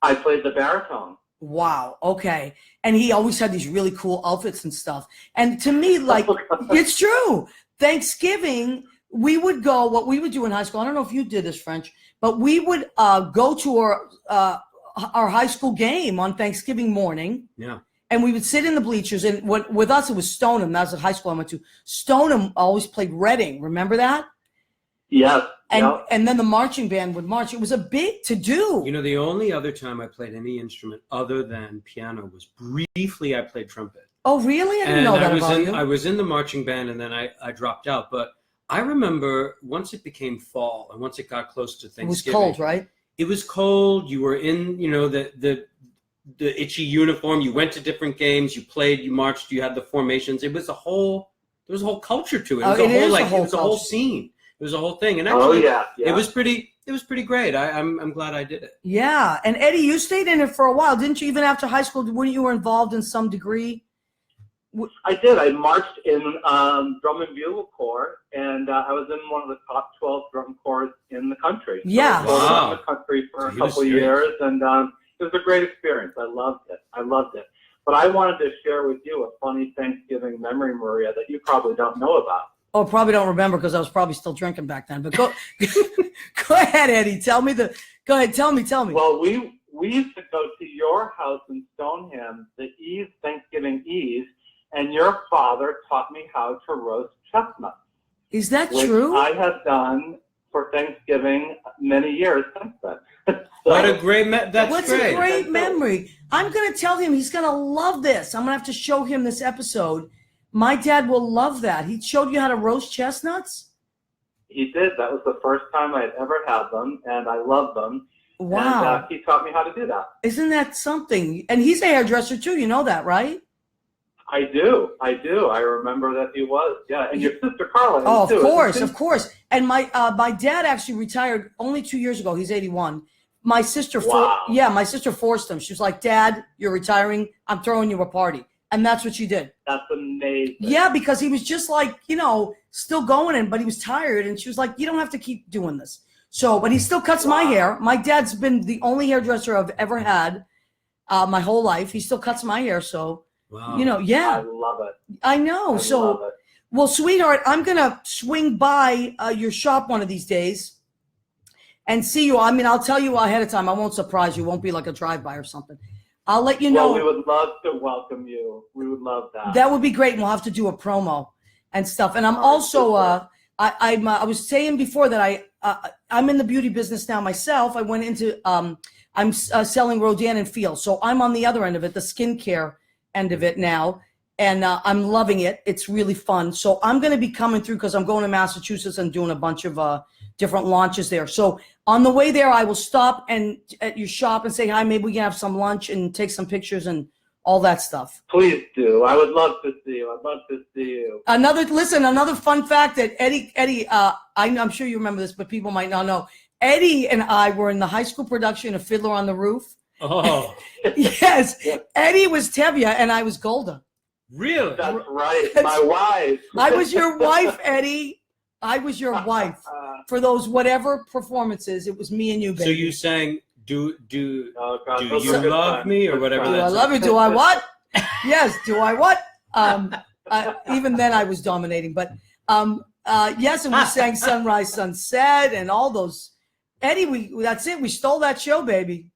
I played the baritone. Wow. Okay. And he always had these really cool outfits and stuff. And to me, like, it's true. Thanksgiving, we would go, what we would do in high school, I don't know if you did this, French, but we would go to our high school game on Thanksgiving morning. Yeah. And we would sit in the bleachers. And with us, it was Stoneham. That was the high school I went to. Stoneham always played Reading. Remember that? Yes. And then the marching band would march. It was a big to do. You know, the only other time I played any instrument other than piano was briefly I played trumpet. Oh, really? I didn't know that about you. I was in the marching band, and then I dropped out. But I remember once it became fall and once it got close to Thanksgiving. It was cold, right? It was cold. You were in, the itchy uniform. You went to different games. You played. You marched. You had the formations. There was a whole culture to it. It was a whole scene. It was a whole thing, and actually, it was pretty great. I'm glad I did it. Yeah, and Eddie, you stayed in it for a while, didn't you? Even after high school, weren't you involved in some degree? I did. I marched in drum and bugle corps, and I was in one of the top 12 drum corps in the country. Yeah, so I was around the country for a couple of years, and it was a great experience. I loved it. But I wanted to share with you a funny Thanksgiving memory, Maria, that you probably don't know about. Oh, probably don't remember because I was probably still drinking back then. But go ahead, Eddie. Go ahead. Tell me. Well, we used to go to your house in Stoneham the Thanksgiving Eve, and your father taught me how to roast chestnuts. Is that true? I have done for Thanksgiving many years since then. What a great What's a great memory. I'm going to tell him he's going to love this. I'm going to have to show him this episode. My dad will love that. He showed you how to roast chestnuts? He did. That was the first time I had ever had them, and I loved them. Wow. And he taught me how to do that. Isn't that something? And he's a hairdresser too. You know that, right? I do. I remember that he was. Yeah, and your sister Carla. Oh, of course. And my dad actually retired only 2 years ago. He's 81. My sister, my sister forced him. She was like, "Dad, you're retiring. I'm throwing you a party." And that's what she did. That's amazing. Yeah, because he was just like, still going but he was tired. And she was like, you don't have to keep doing this. So, but he still cuts my hair. My dad's been the only hairdresser I've ever had my whole life. He still cuts my hair. So, I love it. I know. Well, sweetheart, I'm going to swing by your shop one of these days and see you. I mean, I'll tell you ahead of time. I won't surprise you. It won't be like a drive-by or something. I'll let you know. Well, we would love to welcome you. We would love that. That would be great. And we'll have to do a promo and stuff. And I'm also, I was saying before that I'm in the beauty business now myself. I went into, I'm selling Rodan and Feel. So I'm on the other end of it, the skincare end of it now. And I'm loving it. It's really fun. So I'm going to be coming through because I'm going to Massachusetts and doing a bunch of different launches there. So on the way there, I will stop at your shop and say hi. Maybe we can have some lunch and take some pictures and all that stuff. Please do. I would love to see you. Another fun fact that Eddie, I'm sure you remember this, but people might not know. Eddie and I were in the high school production of Fiddler on the Roof. Oh. Yes. Eddie was Tevye and I was Golda. Really? That's right. My wife. I was your wife, Eddie. I was your wife for those whatever performances. It was me and you, baby. So you sang do you good love times. me or whatever? Do I love you? Do I what? Yes. Do I what? Even then I was dominating, but yes, and we sang Sunrise, Sunset, and all those. Eddie, that's it. We stole that show, baby.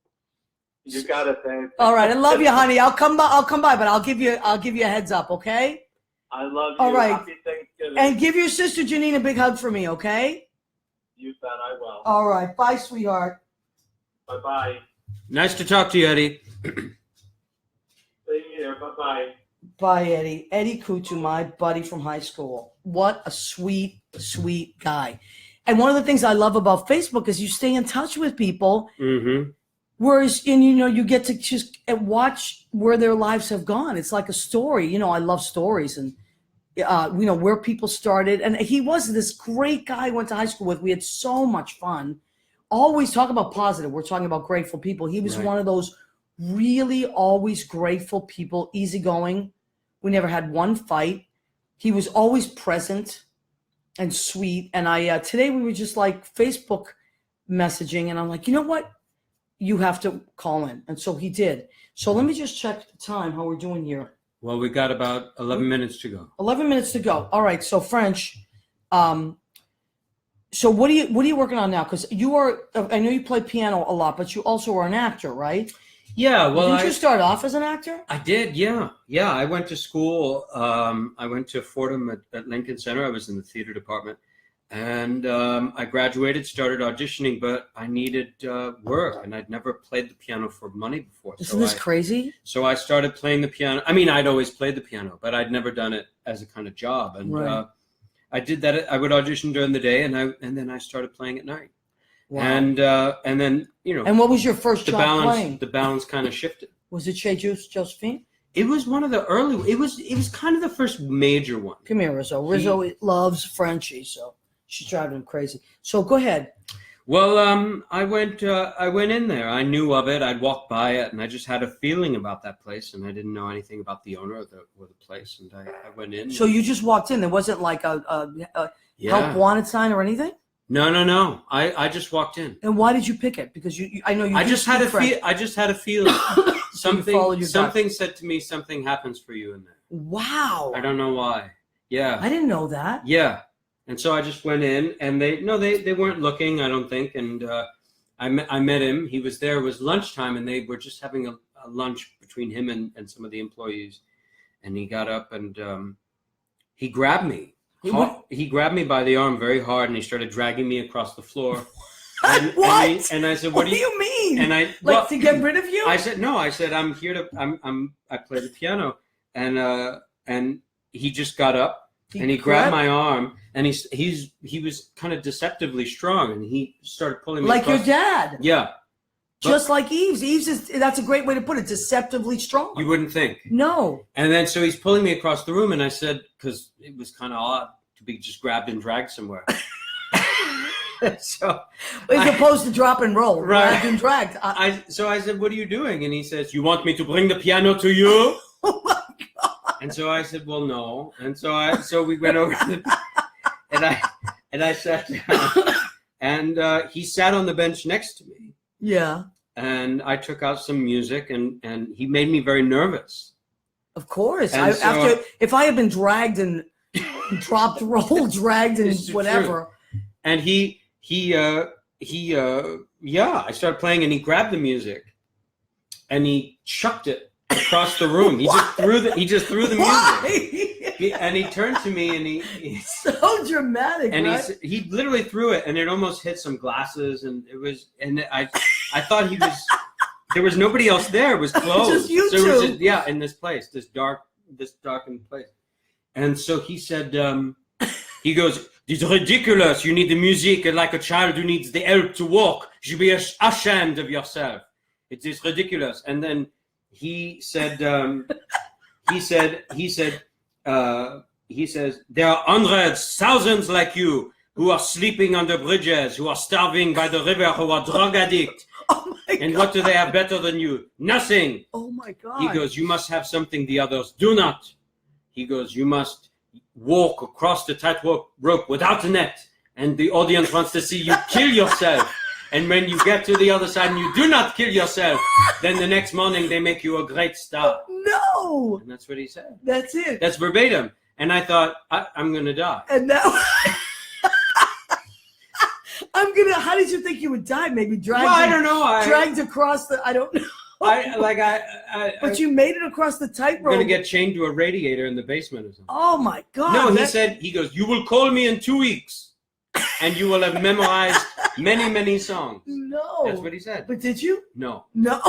You got it, babe. All right, I love you, honey. I'll come by, but I'll give you a heads up, okay? I love you. All right. Happy Thanksgiving. And give your sister Janine a big hug for me, okay? You bet I will. All right. Bye, sweetheart. Bye-bye. Nice to talk to you, Eddie. Same here. Bye-bye. Bye, Eddie. Eddie Kutu, my buddy from high school. What a sweet, sweet guy. And one of the things I love about Facebook is you stay in touch with people. Mm-hmm. Whereas, and you get to just watch where their lives have gone. It's like a story. I love stories and, where people started. And he was this great guy I went to high school with. We had so much fun. Always talk about positive. We're talking about grateful people. He was Right. one of those really always grateful people, easygoing. We never had one fight. He was always present and sweet. And today we were just like Facebook messaging. And I'm like, you know what? You have to call in. And so he did. So let me just check the time, how we're doing here. Well, we got about 11 minutes to go. 11 minutes to go. All right. So French, so what are you working on now? Because I know you play piano a lot, but you also are an actor, right? Yeah, well, Didn't you start off as an actor? I did, yeah. Yeah, I went to school. I went to Fordham at Lincoln Center. I was in the theater department. And I graduated, started auditioning, but I needed work, and I'd never played the piano for money before. Isn't this crazy? So I started playing the piano. I mean, I'd always played the piano, but I'd never done it as a kind of job. And Right. I did that. I would audition during the day, and then I started playing at night. Wow. And then And what was your first the job playing? balance kind of shifted. Was it Chez Josephine? It was one of the early. It was kind of the first major one. Come here, Rizzo. Rizzo loves Frenchie, so she's driving him crazy. So go ahead. Well, I went in there. I knew of it. I'd walked by it, and I just had a feeling about that place, and I didn't know anything about the owner of the place. And I went in. So you just walked in. There wasn't like a Yeah. help wanted sign or anything? No. I just walked in. And why did you pick it? Because I know you. I do just had speak a French. feel. I just had a feeling. followed your gut. Something said to me, something happens for you in there. Wow. I don't know why. Yeah. I didn't know that. Yeah. And so I just went in, and they weren't looking, I don't think. And I met him. He was there. It was lunchtime, and they were just having a lunch between him and some of the employees. And he got up and he grabbed me. He grabbed me by the arm very hard, and he started dragging me across the floor. What? And I said, What do you mean? And I to get rid of you? I said no. I said I'm here to. I play the piano, and he just got up. And he grabbed my arm, and he was kind of deceptively strong, and he started pulling me like across. your dad. Yeah. Just like Eves. That's a great way to put it. Deceptively strong. You wouldn't think. No. And then so he's pulling me across the room, and I said, because it was kind of odd to be just grabbed and dragged somewhere. So As opposed to drop and roll. Right. Dragged and dragged. So I said, what are you doing? And he says, you want me to bring the piano to you? Oh my God. And so I said, well, no. And so we went over and I sat down, and he sat on the bench next to me. Yeah. And I took out some music, and he made me very nervous. Of course. And If I had been dragged and dropped, rolled, dragged, and It's whatever. And I started playing, and he grabbed the music, and he chucked it across the room. He just threw the music. Why? And he turned to me, and he So dramatic, and right? he literally threw it, and it almost hit some glasses, and I thought he was. There was nobody else there. It was closed. Just you so it was two. just, in this place, this darkened place. And so he said, he goes, "It's ridiculous. You need the music like a child who needs the help to walk. You should be ashamed of yourself. It is ridiculous." And then he said, he says, "There are hundreds, thousands like you who are sleeping under bridges, who are starving by the river, who are drug addicts. Oh my And God. what do they have better than you? Nothing." Oh my God. He goes, "You must have something the others do not." He goes, "You must walk across the tightrope without a net. And the audience wants to see you kill yourself. And when you get to the other side and you do not kill yourself, then the next morning they make you a great star." No. And that's what he said. That's it. That's verbatim. And I thought, I'm going to die. And now how did you think you would die? Maybe dragged? Well, I don't know. Dragged across I don't know. But you made it across the I'm tightrope. gonna get chained to a radiator in the basement or something. Oh my God! No, he goes, you will call me in 2 weeks, and you will have memorized many, many songs. No, That's what he said. But did you? No, No.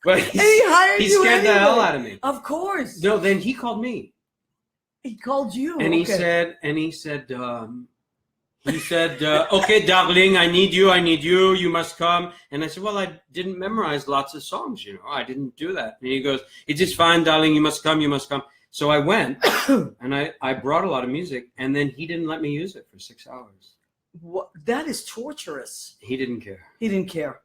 but And he hired he you scared the anyway. hell out of me. Of course. No, then he called me, He called you. and he said, okay, darling, I need you, you must come. And I said, well, I didn't memorize lots of songs, I didn't do that. And he goes, it's just fine, darling, you must come. So I went, and I brought a lot of music, and then he didn't let me use it for 6 hours. What? That is torturous. He didn't care. He didn't care.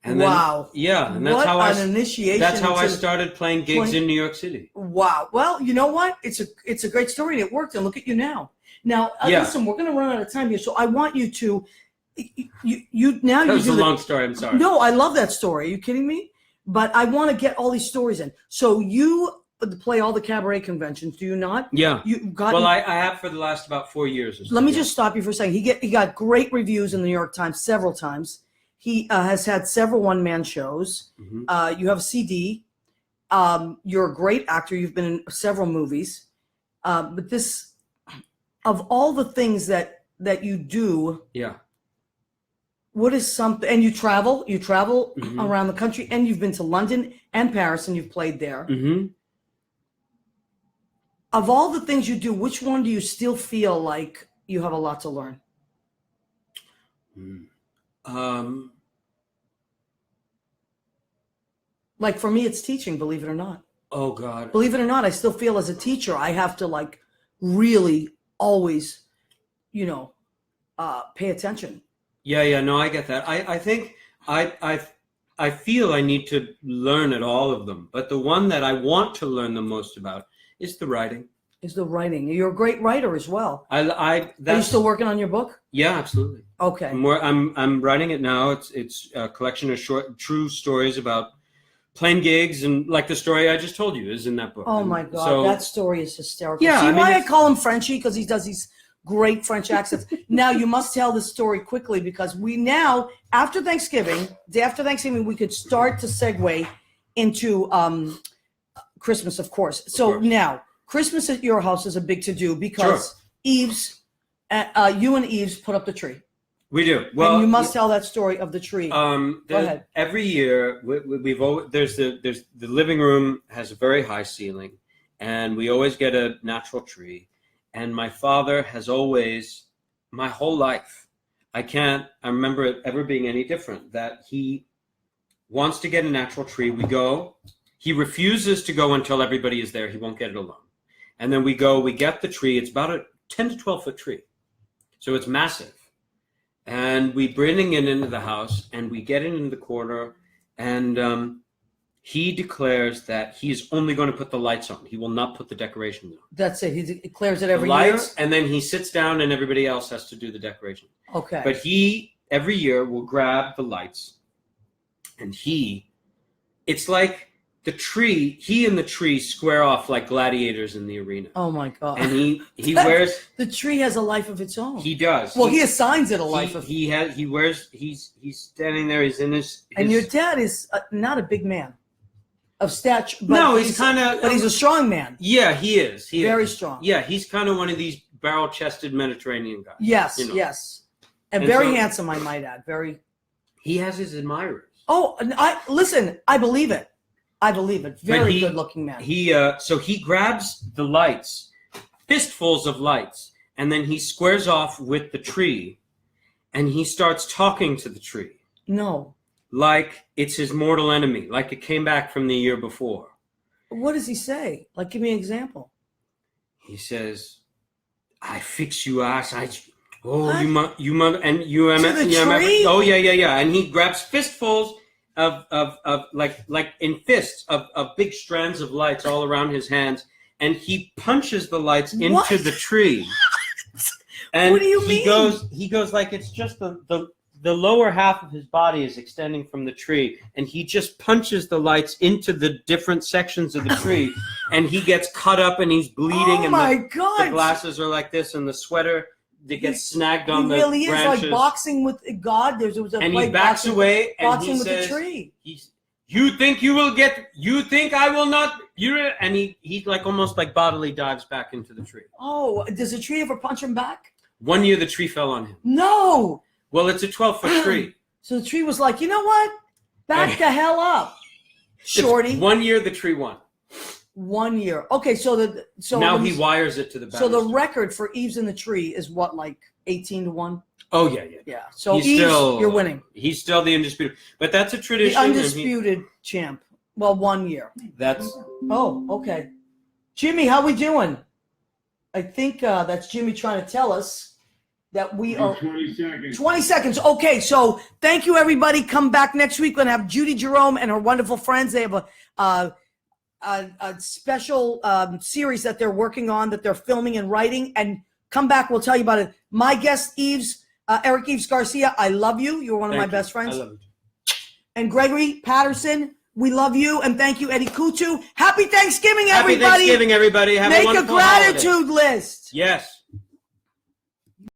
And then, Wow. yeah, and that's what how an initiation. that's how I into- started playing gigs in New York City. Wow. Well, you know what? It's a great story, and it worked. And look at you now. Now, Yeah. listen, we're going to run out of time here, so I want you to. You now That you was do a the- long story. I'm sorry. No, I love that story. Are you kidding me? But I want to get all these stories in. So you play all the cabaret conventions, do you not? Yeah. You got. Well, I have for the last about 4 years or so. Let me yeah. just stop you for a second. He got great reviews in the New York Times several times. He has had several one-man shows. Mhm. You have a CD. You're a great actor. You've been in several movies. But this, of all the things that you do, Yeah. what is something? And you travel Mhm. around the country, and you've been to London and Paris, and you've played there. Mm-hmm. Of all the things you do, which one do you still feel like you have a lot to learn? Like for me, it's teaching, believe it or not. Oh God. Believe it or not, I still feel as a teacher, I have to like really always, pay attention. Yeah. No, I get that. I think I feel I need to learn at all of them, but the one that I want to learn the most about is the writing. Is the writing. You're a great writer as well. Are you That's still working on your book? yeah, absolutely. Okay. I'm writing it now. It's a collection of short, true stories about playing gigs, and like the story I just told you is in that book. Oh And my God, so, that story is hysterical. Yeah, See I mean, why I it's- call him Frenchie? Because he does these great French accents. Now you must tell this story quickly, because we now, after Thanksgiving, day after Thanksgiving, we could start to segue into Christmas, of course. So course. now, Christmas at your house is a big to-do because Eves, you and Eves put up the tree. we do. Well, and you must tell that story of the tree. Go ahead. Every year we've always there's the living room has a very high ceiling, and we always get a natural tree. And my father has always, my whole life, I remember it ever being any different, that he wants to get a natural tree. We go, he refuses to go until everybody is there. He won't get it alone. And then we go, we get the tree. It's about a 10 to 12 foot tree. So it's massive. And we bring it into the house, and we get it into the corner, and he declares that he's only going to put the lights on. He will not put the decorations on. That's it. He declares it every The year. lights, and then he sits down, and everybody else has to do the decoration. Okay. But he, every year, will grab the lights, and it's like the tree, he and the tree square off like gladiators in the arena. Oh my God. And he wears, The tree has a life of its own. he does. Well, he assigns it a life of. He's standing there, he's in his And your dad is not a big man of stature. But No, he's kinda- But he's a strong man. yeah, he is. Very strong. Yeah, he's kind of one of these barrel-chested Mediterranean guys. Yes, You know. yes. And And very so- handsome, I might add. Very. He has his admirers. Oh, and listen, I believe it. I believe it. Very he- good looking man. So he grabs the lights, fistfuls of lights, and then he squares off with the tree, and he starts talking to the tree No. like it's his mortal enemy, like it came back from the year before. What does he say? Like, give me an example. He says, "I fix you ass. Oh, What? you mother, and you To the tree? Oh yeah. And he grabs fistfuls of like in fists of big strands of lights all around his hands, and he punches the lights into What? the tree. And What do you he mean? He goes like it's just the lower half of his body is extending from the tree, and he just punches the lights into the different sections of the tree, and he gets cut up and he's bleeding, Oh and my the God. glasses are like this, and the sweater that gets snagged on He the really is branches. like boxing with God. There was a And he fight backs boxing, away and boxing he with says, the tree. you think I will not, and he like almost like bodily dives back into the tree. Oh, does the tree ever punch him back? 1 year the tree fell on him. No. Well, it's a 12-foot tree. So the tree was like, you know what? Back the hell up, shorty. It's 1 year the tree won. 1 year. Okay, so Now he wires it to the So banister. the record for Eves in the tree is what, like 18-1? Oh yeah. Yeah. So He's Eves, still- you're winning. He's still the undisputed. But that's a The tradition. and undisputed champ. Well, 1 year. That's Oh, okay. Jimmy, how we doing? I think that's Jimmy trying to tell us that we are 20 seconds. 20 seconds. Okay, so thank you, everybody. Come back next week. We're going to have Judy Jerome and her wonderful friends. They have a special series that they're working on, that they're filming and writing. And come back. We'll tell you about it. My guest, Eric Eves Garcia, I love you. You're one of my Thank you. best friends. I love you. And Gregory Patterson, we love you. And thank you, Eddie Kutu. Happy Thanksgiving, Happy everybody. Thanksgiving, everybody. Have a Make a wonderful gratitude holiday. list. Yes.